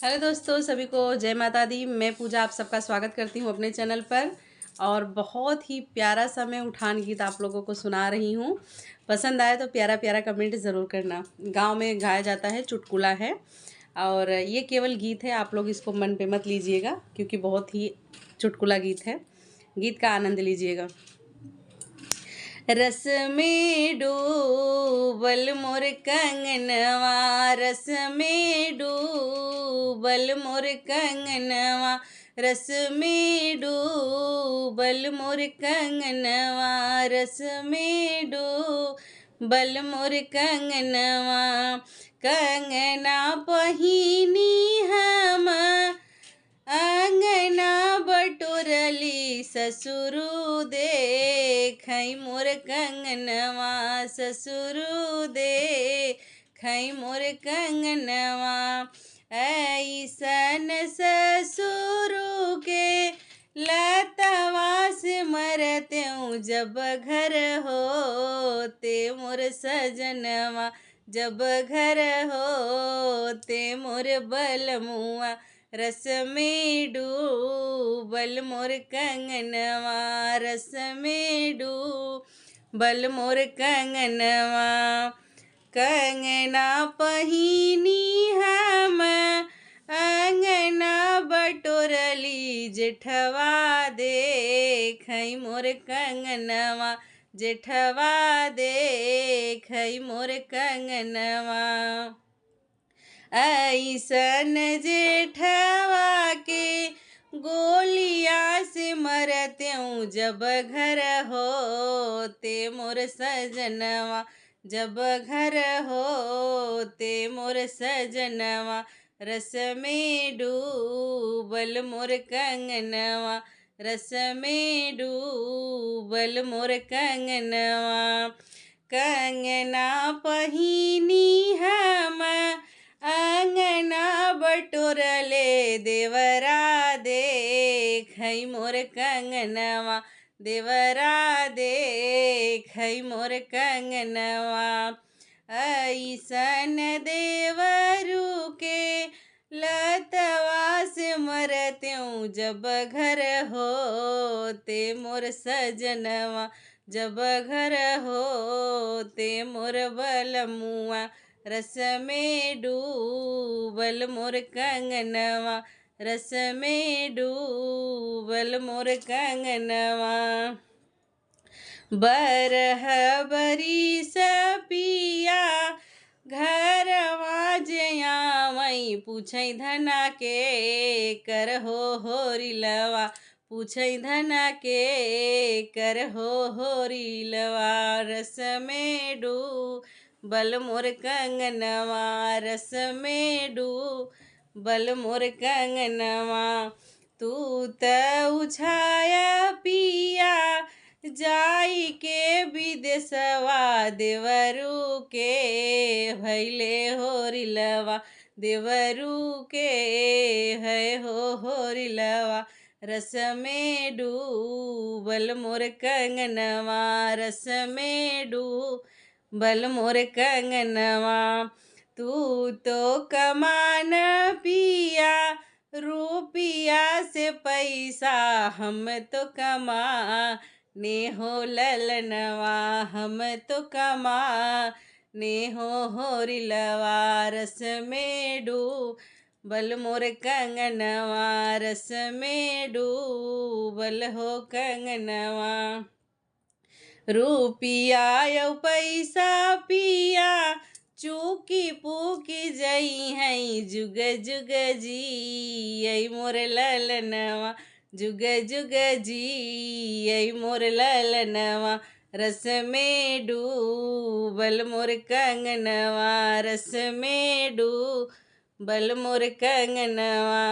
Hello दोस्तों, सभी को जय माता दी। मैं पूजा आप सबका स्वागत करती हूँ अपने चैनल पर। और बहुत ही प्यारा सा मैं उठान गीत आप लोगों को सुना रही हूँ। पसंद आए तो प्यारा प्यारा कमेंट ज़रूर करना। गांव में गाया जाता है, चुटकुला है और ये केवल गीत है। आप लोग इसको मन पे मत लीजिएगा क्योंकि बहुत ही चुटकुला गीत है। गीत का आनंद लीजिएगा। रस में डूबल मोर कंगनवा, रस में डूबल मोर कंगनवा, रस में डूबल मोर कंगनवा, रस में डूबल मोर कंगनवा। कंगना पहिनी हम अंगना बटोरली, ससुरु देखई मोर कंगनवा, ससुरु देखई मोर कंगनवा। ऐसन ससुरु के लतवा से मरत्यूं, जब घर होते मोर सजनवा, जब घर होते मोर बलमुआ। रस में डूबल मोर कंगनवा, रस में डूबल मोर कंगनवा। कंगना पहिनी हम अंगना बटोरली, जेठवा देखई मोर कंगनवा, जेठवा देखई मोर कंगनवा। ऐसन जेठवा के गोलिया से मरत्यूं, जब घर होते मोर सजनवा, जब घर होते मोर सजनवा। रस में डूबल मोर कंगनवा, रस में डूबल मोर कंगनवा। कंगना पहिनी हम अंगना बटोरले, देवरा देखई मोर कंगनवा, देवरा देखई मोर कंगनवा। ऐसन देवरू के लतवा से मरत्यूं, जब घर होते मोर सजनवा, जब घर होते मोर बलमुआ। रस में डूबल मोर कंगनवा, रस में डूबल मोर कंगनवा। बरह बरिस पिया घरवा जयावई, पूछई धना के कर होरिलवा, पूछई धना के कर होरिलवा। रस में डूबल मोर कंगनवा, रस में डूबल मोर कंगनवा। तू त उछाया पिया जाई के विदेशवा, देवरू के भैले होरिलवा, देवरू के है होरिलवा। रस में डूबल मोर कंगनवा, रस में डूबल मोर कंगनवा। तू तो कमान पिया रुपिया से पैसा, हम तो कमाने हो ललनवा, हम तो कमाने हो होरिलवा। रस में डूबल मोर कंगनवा, रस में डूबल हो कंगनवा। रुपिया यौ पैसा पिया चूकी पूकी जई हई, जुग जुग जी मोर ललनवा, जुग जुग जी मोर ललनवा। रस में डूबल मोर कंगनवा, रस में डूबल मोर कंगनवा।